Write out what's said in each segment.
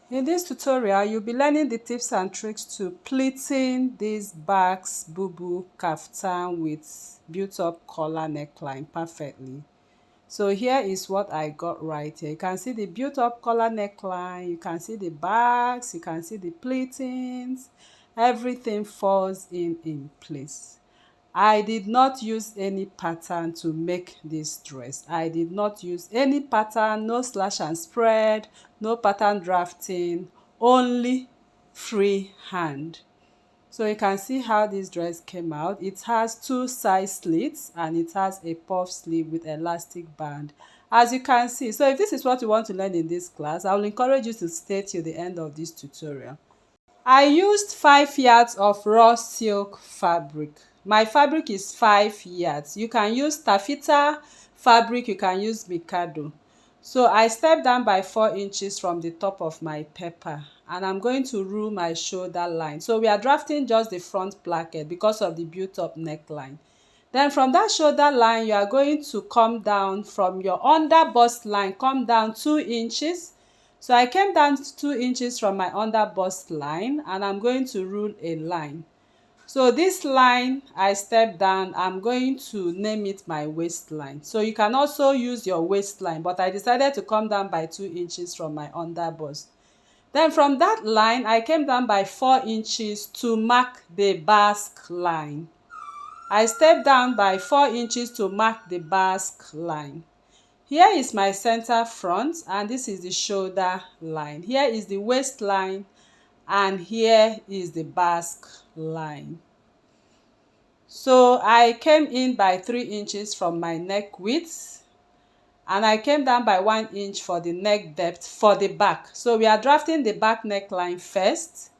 In this tutorial, you'll be learning the tips and tricks to pleating these bags BUBU kaftan with built-up collar neckline perfectly. So here is what I got right here. You can see the built-up collar neckline, you can see the bags, you can see the pleatings. Everything falls in place. I did not use any pattern to make this dress. I did not use any pattern, no slash and spread, no pattern drafting, only free hand. So you can see how this dress came out. It has two side slits and it has a puff sleeve with elastic band, as you can see. So if this is what you want to learn in this class, I will encourage you to stay till the end of this tutorial. I used 5 yards of raw silk fabric. My fabric is 5 yards. You can use taffeta fabric, you can use mikado. So I stepped down by 4 inches from the top of my pepper and I'm going to rule my shoulder line. So we are drafting just the front placket because of the built up neckline. Then from that shoulder line, you are going to come down from your under bust line, come down 2 inches. So I came down 2 inches from my under bust line and I'm going to rule a line. So this line I step down, I'm going to name it my waistline. So you can also use your waistline, but I decided to come down by 2 inches from my under bust. Then from that line, I came down by 4 inches to mark the basque line. I step down by 4 inches to mark the basque line. Here is my center front and this is the shoulder line. Here is the waistline and here is the basque line. So I came in by 3 inches from my neck width and I came down by 1 inch for the neck depth for the back. So we are drafting the back neckline first.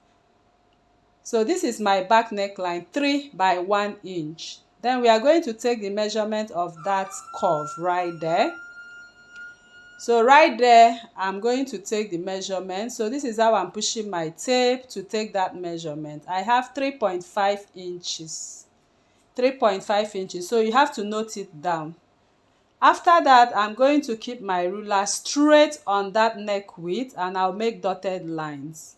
So this is my back neckline, 3 by 1 inch. Then we are going to take the measurement of that curve right there. So right there, I'm going to take the measurement. So this is how I'm pushing my tape to take that measurement. I have 3.5 inches. 3.5 inches. So you have to note it down. After that, I'm going to keep my ruler straight on that neck width and I'll make dotted lines.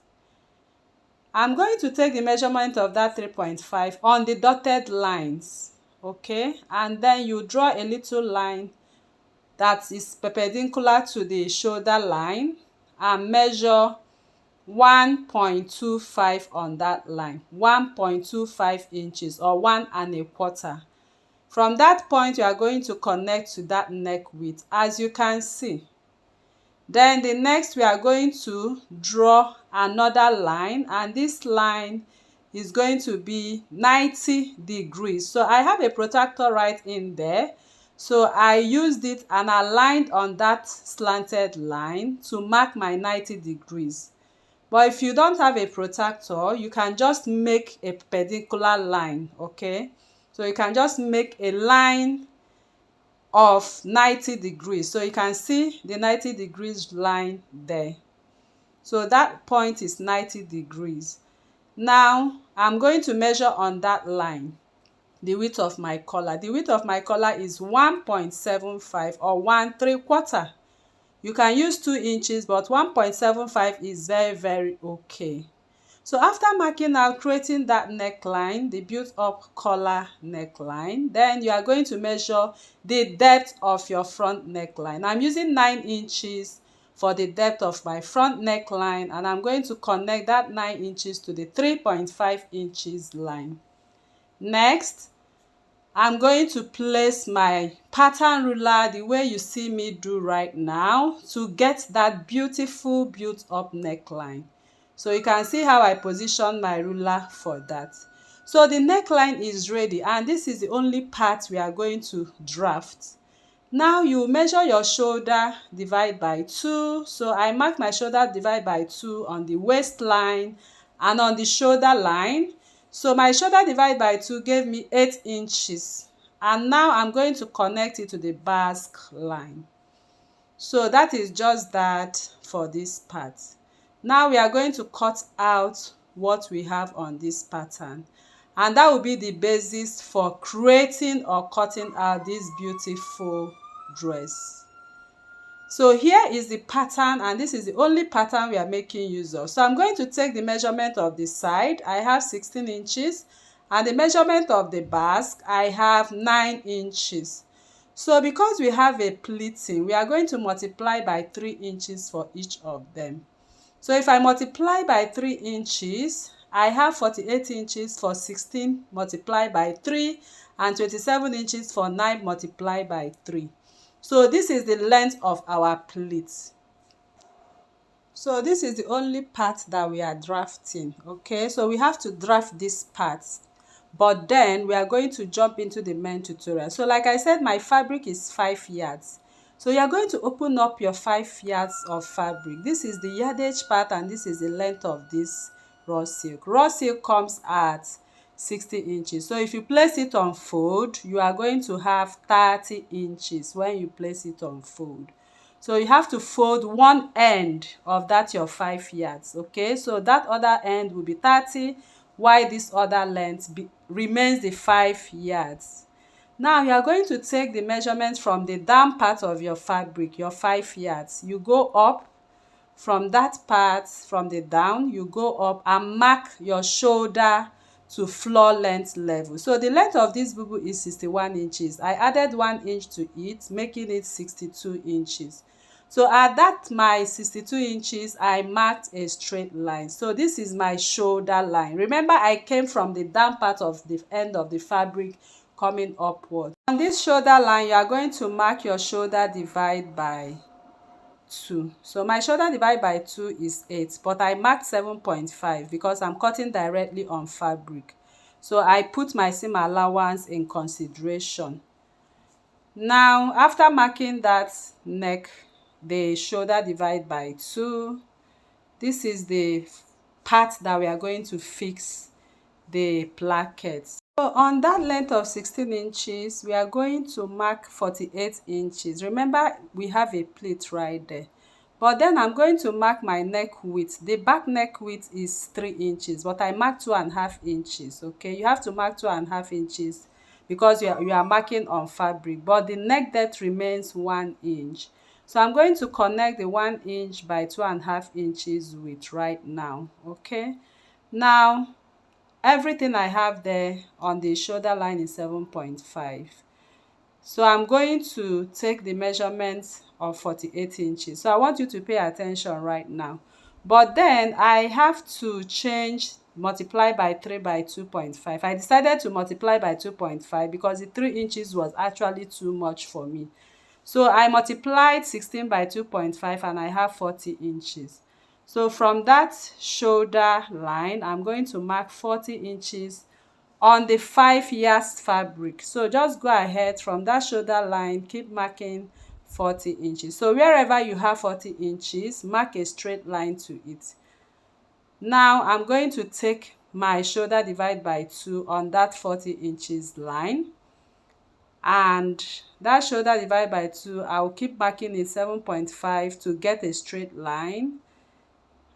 I'm going to take the measurement of that 3.5 on the dotted lines, okay? And then you draw a little line that is perpendicular to the shoulder line and measure 1.25 on that line, 1.25 inches or 1.25. From that point, you are going to connect to that neck width, as you can see. Then the next, we are going to draw another line and this line is going to be 90 degrees. So I have a protractor right in there. So I used it and aligned on that slanted line to mark my 90 degrees. But if you don't have a protractor, you can just make a perpendicular line, okay? So you can just make a line of 90 degrees. So you can see the 90 degrees line there. So that point is 90 degrees. Now I'm going to measure on that line the width of my collar. The width of my collar is 1.75 or 1.75. You can use 2 inches, but 1.75 is very okay. So after marking out, creating that neckline, the built up collar neckline, then you are going to measure the depth of your front neckline. I'm using 9 inches for the depth of my front neckline and I'm going to connect that 9 inches to the 3.5 inches line. Next, I'm going to place my pattern ruler the way you see me do right now to get that beautiful built up neckline. So you can see how I position my ruler for that. So the neckline is ready and this is the only part we are going to draft. Now you measure your shoulder, divide by 2. So I mark my shoulder, divide by 2 on the waistline and on the shoulder line. So my shoulder divide by 2 gave me 8 inches. And now I'm going to connect it to the basque line. So that is just that for this part. Now we are going to cut out what we have on this pattern. And that will be the basis for creating or cutting out this beautiful dress. So here is the pattern, and this is the only pattern we are making use of. So I'm going to take the measurement of the side. I have 16 inches, and the measurement of the basque, I have 9 inches. So because we have a pleating, we are going to multiply by 3 inches for each of them. So if I multiply by 3 inches, I have 48 inches for 16 multiplied by 3 and 27 inches for 9 multiplied by 3. So this is the length of our pleat. So this is the only part that we are drafting. Okay, so we have to draft this part, but then we are going to jump into the main tutorial. So like I said, my fabric is 5 yards. So you are going to open up your 5 yards of fabric. This is the yardage part, and this is the length of this raw silk. Raw silk comes at 60 inches. So if you place it on fold, you are going to have 30 inches when you place it on fold. So you have to fold one end of that your 5 yards. Okay, so that other end will be 30, while this other length remains the 5 yards. Now you are going to take the measurement from the down part of your fabric, your 5 yards. You go up from that part, from the down, you go up and mark your shoulder to floor length level. So the length of this bubu is 61 inches. I added 1 inch to it, making it 62 inches. So at that my 62 inches, I marked a straight line. So this is my shoulder line. Remember, I came from the down part of the end of the fabric coming upward. On this shoulder line, you are going to mark your shoulder divide by 2. So my shoulder divide by 2 is 8, but I marked 7.5 because I'm cutting directly on fabric. So I put my seam allowance in consideration. Now after marking that neck, the shoulder divide by 2, this is the part that we are going to fix the plackets. So on that length of 16 inches, we are going to mark 48 inches. Remember, we have a pleat right there. But then I'm going to mark my neck width. The back neck width is 3 inches, but I marked 2.5 inches. Okay, you have to mark 2.5 inches because you are marking on fabric, but the neck depth remains 1 inch. So I'm going to connect the 1 inch by 2.5 inches width right now. Okay, now everything I have there on the shoulder line is 7.5. So I'm going to take the measurement of 48 inches. So I want you to pay attention right now. But then I have to change multiply by 3 by 2.5. I decided to multiply by 2.5 because the 3 inches was actually too much for me. So I multiplied 16 by 2.5 and I have 40 inches. So from that shoulder line, I'm going to mark 40 inches on the 5 yards fabric. So just go ahead from that shoulder line, keep marking 40 inches. So wherever you have 40 inches, mark a straight line to it. Now I'm going to take my shoulder divide by 2 on that 40 inches line, and that shoulder divide by 2, I will keep marking it 7.5 to get a straight line.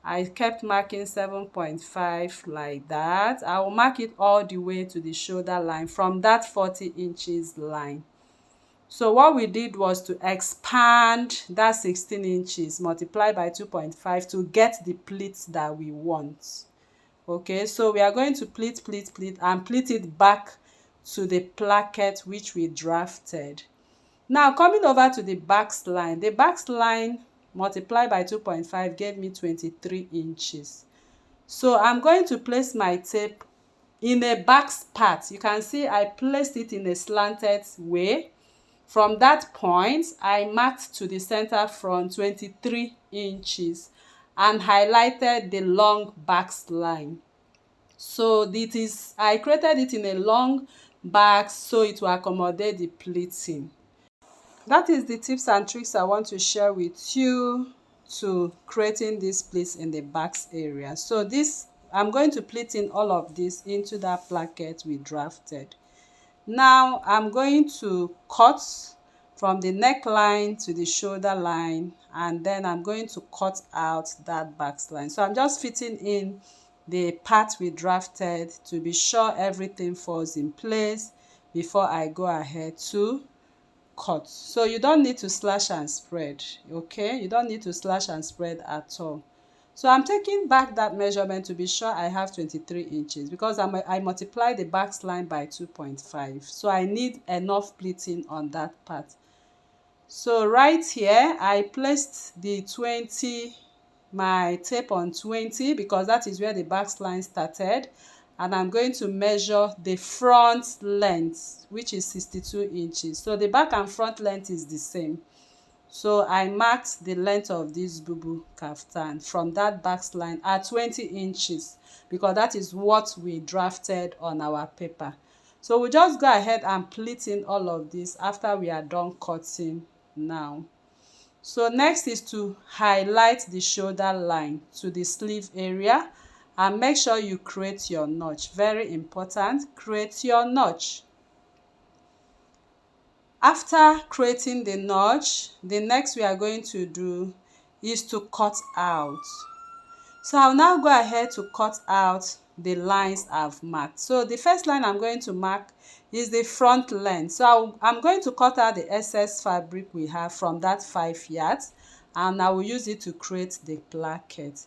I kept marking 7.5 like that. I will mark it all the way to the shoulder line from that 40 inches line. So what we did was to expand that 16 inches multiplied by 2.5 to get the pleats that we want. Okay, so we are going to pleat and pleat it back to the placket which we drafted. Now coming over to the back line, the back line multiplied by 2.5 gave me 23 inches. So I'm going to place my tape in a back part. You can see I placed it in a slanted way. From that point, I marked to the center front 23 inches and highlighted the long back line. So I created it in a long back so it will accommodate the pleating. That is the tips and tricks I want to share with you to creating this pleats in the backs area. So I'm going to pleat in all of this into that placket we drafted. Now I'm going to cut from the neckline to the shoulder line, and then I'm going to cut out that back line. So I'm just fitting in the part we drafted to be sure everything falls in place before I go ahead to cut. So you don't need to slash and spread, okay? You don't need to slash and spread at all. So I'm taking back that measurement to be sure I have 23 inches because I multiply the back line by 2.5. So I need enough pleating on that part. So right here, I placed the 20, my tape on 20 because that is where the back line started. And I'm going to measure the front length, which is 62 inches. So the back and front length is the same. So I marked the length of this BUBU kaftan from that back line at 20 inches because that is what we drafted on our paper. So we'll just go ahead and pleat in all of this after we are done cutting now. So next is to highlight the shoulder line to the sleeve area and make sure you create your notch. Very important, create your notch. After creating the notch, the next we are going to do is to cut out. So I'll now go ahead to cut out the lines I've marked. So the first line I'm going to mark is the front length. So I'm going to cut out the excess fabric we have from that 5 yards and I will use it to create the placket.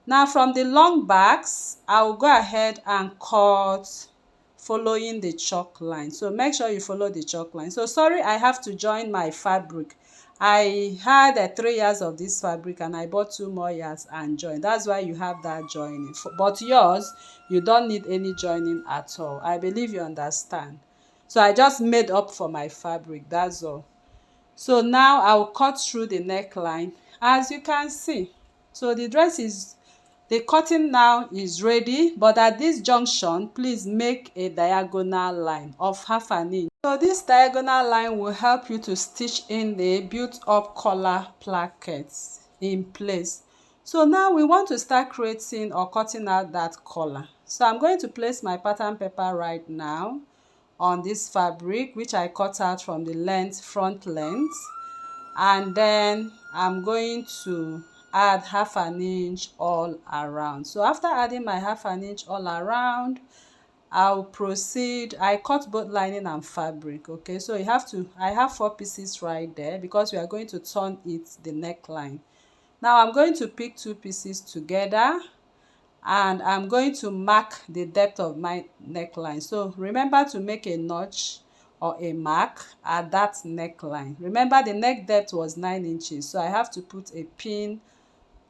Now from the long backs, I will go ahead and cut following the chalk line. So make sure you follow the chalk line. So sorry, I have to join my fabric. I had 3 yards of this fabric and I bought 2 more yards and joined. That's why you have that joining. But yours, you don't need any joining at all. I believe you understand. So I just made up for my fabric, that's all. So now I'll cut through the neckline as you can see. So the cutting now is ready, but at this junction, please make a diagonal line of 1/2 inch. So this diagonal line will help you to stitch in the built-up collar plackets in place. So now we want to start creating or cutting out that collar. So I'm going to place my pattern paper right now on this fabric, which I cut out from the front length, and then I'm going to add 1/2 inch all around. So after adding my 1/2 inch all around, I'll proceed. I cut both lining and fabric, okay? So I have 4 pieces right there because we are going to turn it the neckline. Now I'm going to pick 2 pieces together and I'm going to mark the depth of my neckline. So remember to make a notch or a mark at that neckline. Remember the neck depth was 9 inches, so I have to put a pin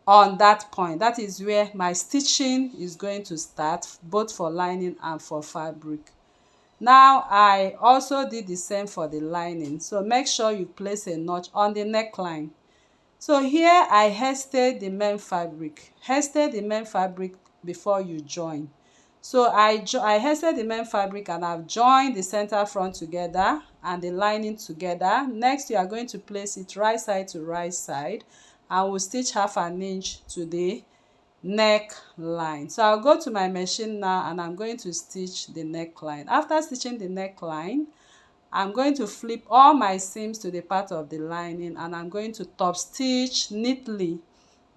on that point. That is where my stitching is going to start, both for lining and for fabric. Now I also did the same for the lining, so make sure you place a notch on the neckline. So here I hasted the main fabric. Hasted the main fabric before you join. So I hasted the main fabric and I've joined the center front together and the lining together. Next, you are going to place it right side to right side and we'll stitch 1/2 inch to the neckline. So I'll go to my machine now and I'm going to stitch the neckline. After stitching the neckline, I'm going to flip all my seams to the part of the lining and I'm going to top stitch neatly.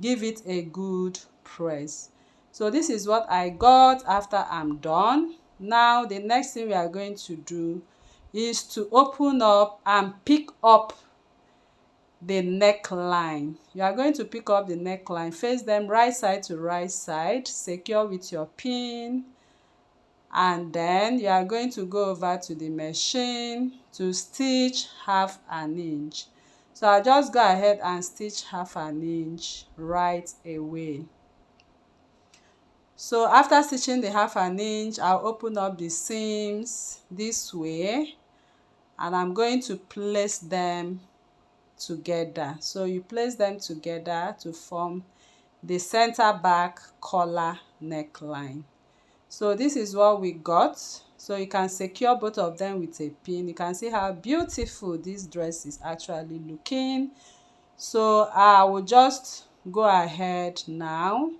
Give it a good press. So this is what I got after I'm done. Now the next thing we are going to do is to open up and pick up the neckline. You are going to pick up the neckline, face them right side to right side, secure with your pin, and then you are going to go over to the machine to stitch 1/2 inch. So I'll just go ahead and stitch 1/2 inch right away. So after stitching the 1/2 inch, I'll open up the seams this way and I'm going to place them together. So you place them together to form the center back collar neckline. So this is what we got. So you can secure both of them with a pin. You can see how beautiful this dress is actually looking. So I will just go ahead now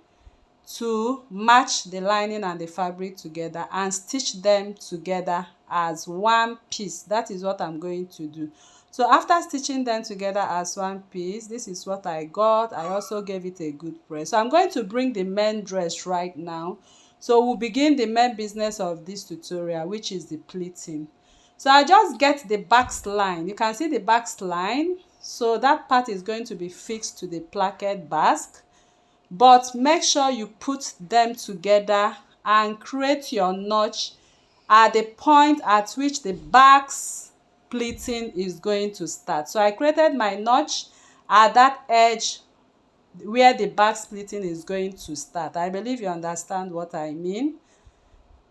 to match the lining and the fabric together and stitch them together as one piece. That is what I'm going to do. So after stitching them together as one piece, this is what I got. I also gave it a good press. So I'm going to bring the main dress right now. So we'll begin the main business of this tutorial, which is the pleating. So I just get the back line. You can see the back line. So that part is going to be fixed to the placket basque, but make sure you put them together and create your notch at the point at which the back's pleating is going to start. So I created my notch at that edge where the back pleating is going to start. I believe you understand what I mean.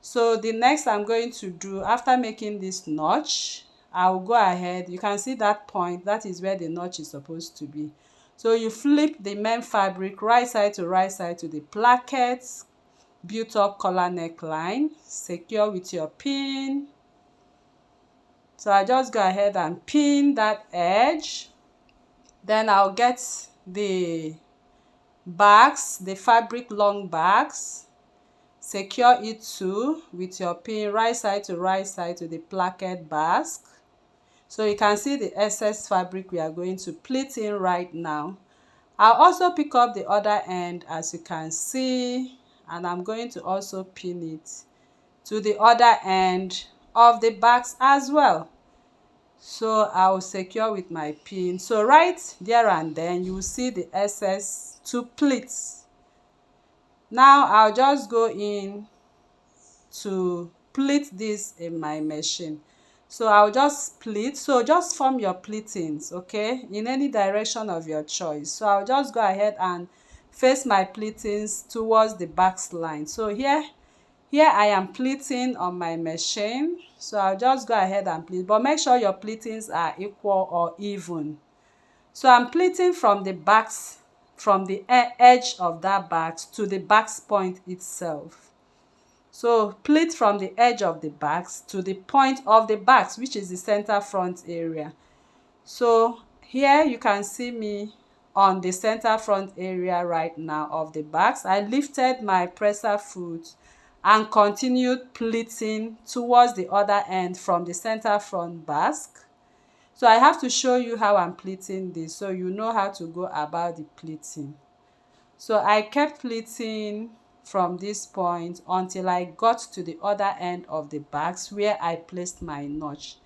So the next I'm going to do, after making this notch, I'll go ahead. You can see that point, that is where the notch is supposed to be. So you flip the main fabric right side to the placket, built up collar neckline, secure with your pin. So I just go ahead and pin that edge. Then I'll get the bags, the fabric long bags, secure it too with your pin right side to the placket basque. So you can see the excess fabric we are going to pleat in right now. I'll also pick up the other end, as you can see, and I'm going to also pin it to the other end of the bags as well. So I'll secure with my pin. So right there and then you will see the excess two pleats. Now I'll just go in to pleat this in my machine. So I'll just pleat. So just form your pleatings, okay, in any direction of your choice. So I'll just go ahead and face my pleatings towards the back line. So here I am pleating on my machine. So I'll just go ahead and pleat, but make sure your pleatings are equal or even. So I'm pleating from the backs, from the edge of that back to the back's point itself. So pleat from the edge of the backs to the point of the backs, which is the center front area. So here you can see me on the center front area right now of the backs. I lifted my presser foot and continued pleating towards the other end from the center front basque. So I have to show you how I'm pleating this so you know how to go about the pleating. So I kept pleating from this point until I got to the other end of the bags where I placed my notch.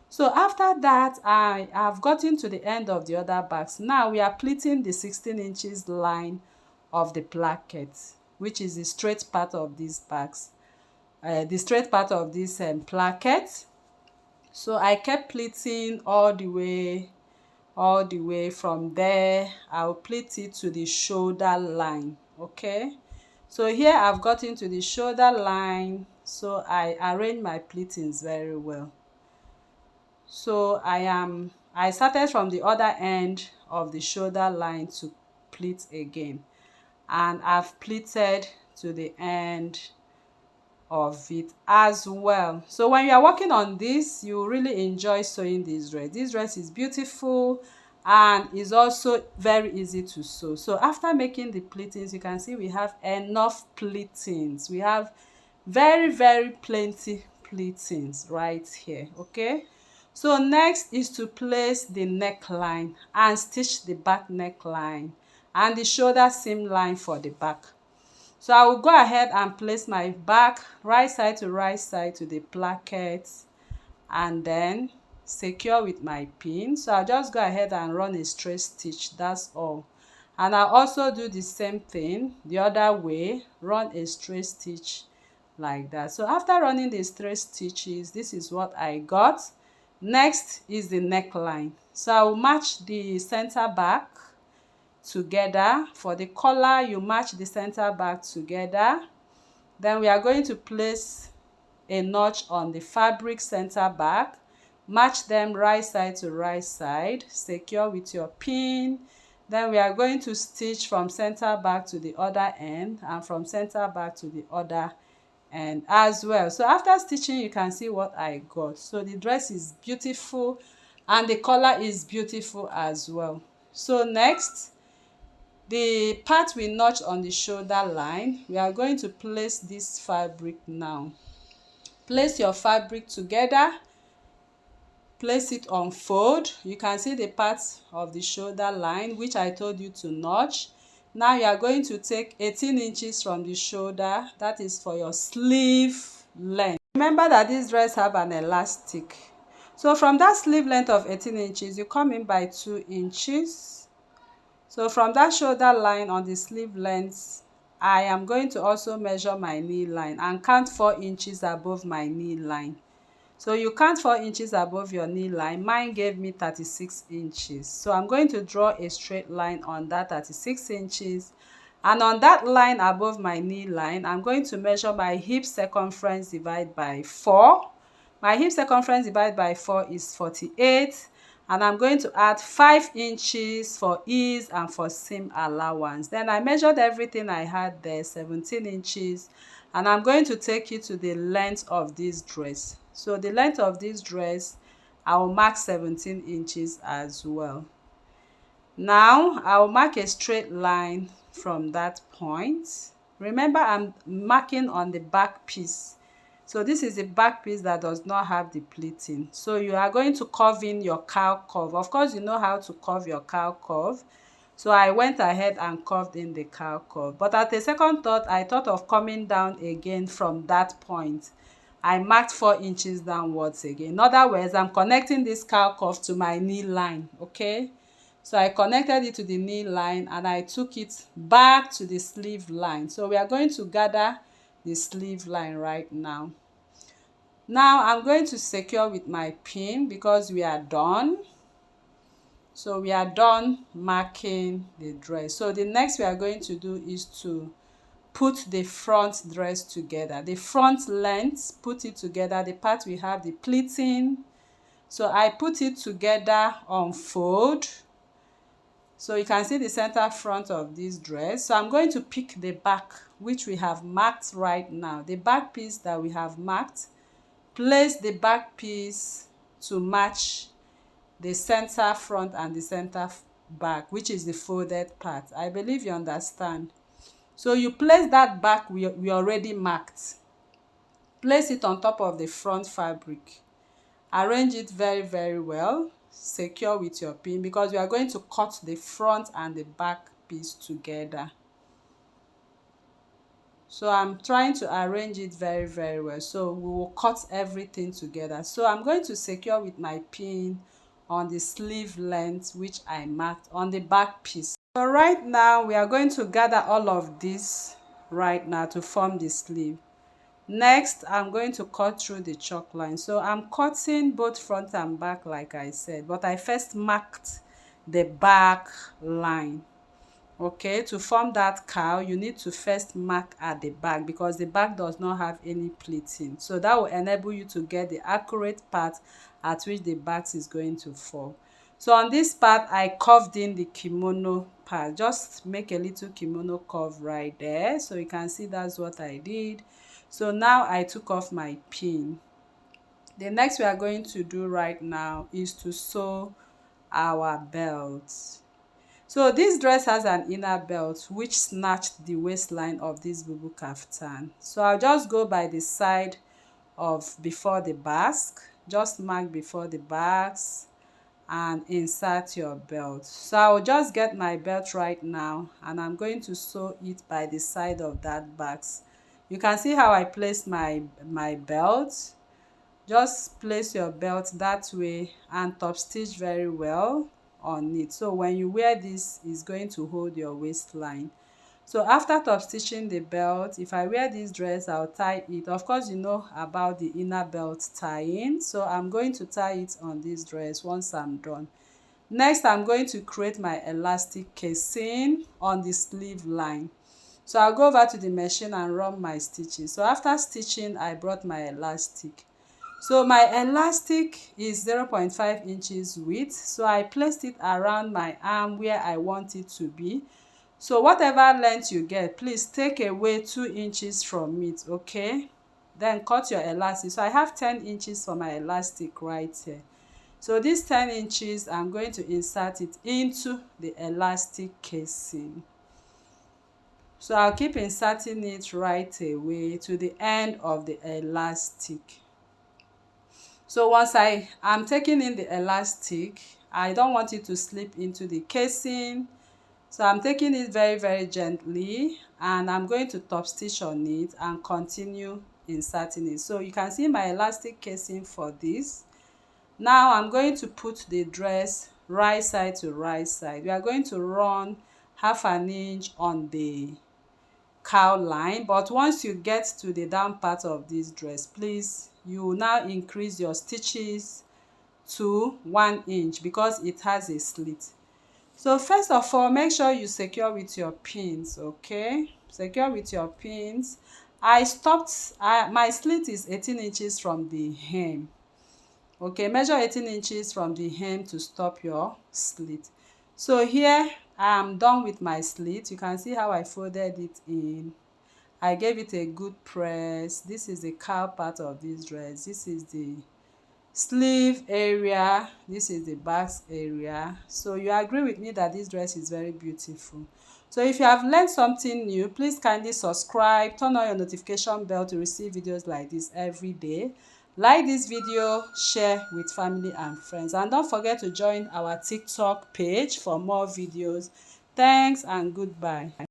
So after that, I have gotten to the end of the other bags. Now we are pleating the 16 inches line of the placket, which is the straight part of these bags, the straight part of this placket. So I kept pleating all the way from there. I'll pleat it to the shoulder line, okay. So here I've gotten to the shoulder line, so I arrange my pleatings very well. So I started from the other end of the shoulder line to pleat again, and I've pleated to the end of it as well. So when you are working on this, you really enjoy sewing this dress. This dress is beautiful and is also very easy to sew. So after making the pleatings, you can see we have enough pleatings. We have very plenty pleatings right here, okay. So next is to place the neckline and stitch the back neckline and the shoulder seam line for the back. So I will go ahead and place my back right side to the placket and then secure with my pin. So I'll just go ahead and run a straight stitch, that's all. And I'll also do the same thing the other way, run a straight stitch like that. So after running the straight stitches, this is what I got. Next is the neckline. So I will match the center back together. For the collar, you match the center back together. Then we are going to place a notch on the fabric center back, match them right side to right side, secure with your pin. Then we are going to stitch from center back to the other end and from center back to the other end as well. So after stitching, you can see what I got. So the dress is beautiful and the collar is beautiful as well. So next, the part we notch on the shoulder line, we are going to place this fabric now. Place your fabric together, place it on fold. You can see the part of the shoulder line which I told you to notch. Now you are going to take 18 inches from the shoulder, that is for your sleeve length. Remember that this dress have an elastic So from that sleeve length of 18 inches, you come in by 2 inches. So from that shoulder line on the sleeve length, I am going to also measure my knee line and count 4 inches above my knee line. So you count 4 inches above your knee line. Mine gave me 36 inches. So I'm going to draw a straight line on that 36 inches. And on that line above my knee line, I'm going to measure my hip circumference divided by 4. My hip circumference divided by 4 is 48. And I'm going to add 5 inches for ease and for seam allowance. Then I measured everything I had there, 17 inches. And I'm going to take it to the length of this dress. So the length of this dress, I will mark 17 inches as well. Now I will mark a straight line from that point. Remember, I'm marking on the back piece. So this is the back piece that does not have the pleating. So you are going to curve in your cowl curve. Of course, you know how to curve your cowl curve. So I went ahead and curved in the cowl curve. But at a second thought, I thought of coming down again from that point. I marked 4 inches downwards again. In other words, I'm connecting this cowl curve to my knee line, okay? So I connected it to the knee line and I took it back to the sleeve line. So we are going to gather the sleeve line right now. Now I'm going to secure with my pin because we are done. So we are done marking the dress. So the next we are going to do is to put the front dress together. The front length, put it together. The part we have the pleating. So I put it together on fold. So you can see the center front of this dress. So I'm going to pick the back, which we have marked right now. The back piece that we have marked. Place the back piece to match the center front and the center back, which is the folded part. I believe you understand. So you place that back we already marked. Place it on top of the front fabric. Arrange it very, very well. Secure with your pin because we are going to cut the front and the back piece together. So I'm trying to arrange it very, very well. So we will cut everything together. So I'm going to secure with my pin on the sleeve length, which I marked on the back piece. So right now we are going to gather all of this right now to form the sleeve. Next, I'm going to cut through the chalk line. So I'm cutting both front and back like I said, but I first marked the back line. Okay, to form that cowl, you need to first mark at the back because the back does not have any pleating. So that will enable you to get the accurate part at which the back is going to fall. So on this part, I curved in the kimono part. Just make a little kimono curve right there. So you can see that's what I did. So now I took off my pin. The next we are going to do right now is to sew our belt. So this dress has an inner belt which snatched the waistline of this BUBU kaftan. So I'll just go by the side of before the basque. Just mark before the basque and insert your belt. So I'll just get my belt right now and I'm going to sew it by the side of that basque. You can see how I place my belt. Just place your belt that way and top stitch very well on it. So when you wear this, it's going to hold your waistline. So after top stitching the belt, if I wear this dress, I'll tie it. Of course, you know about the inner belt tying. So I'm going to tie it on this dress once I'm done. Next, I'm going to create my elastic casing on the sleeve line. So I'll go over to the machine and run my stitches. So after stitching, I brought my elastic. So my elastic is 0.5 inches width. So I placed it around my arm where I want it to be. So whatever length you get, please take away 2 inches from it, okay? Then cut your elastic. So I have 10 inches for my elastic right here. So this 10 inches, I'm going to insert it into the elastic casing. So I'll keep inserting it right away to the end of the elastic. So once I am taking in the elastic, I don't want it to slip into the casing. So I'm taking it very, very gently and I'm going to top stitch on it and continue inserting it. So you can see my elastic casing for this. Now I'm going to put the dress right side to right side. We are going to run half an inch on the cowl line, but once you get to the down part of this dress, please, you will now increase your stitches to 1 inch because it has a slit. So first of all, make sure you secure with your pins. Okay, secure with your pins. I stopped, my slit is 18 inches from the hem. Okay, measure 18 inches from the hem to stop your slit. So here I am done with my slit. You can see how I folded it in. I gave it a good press. This is the cowl part of this dress. This is the sleeve area. This is the back area. So you agree with me that this dress is very beautiful. So if you have learned something new, please kindly subscribe, turn on your notification bell to receive videos like this every day. Like this video, share with family and friends, and don't forget to join our TikTok page for more videos. Thanks and goodbye.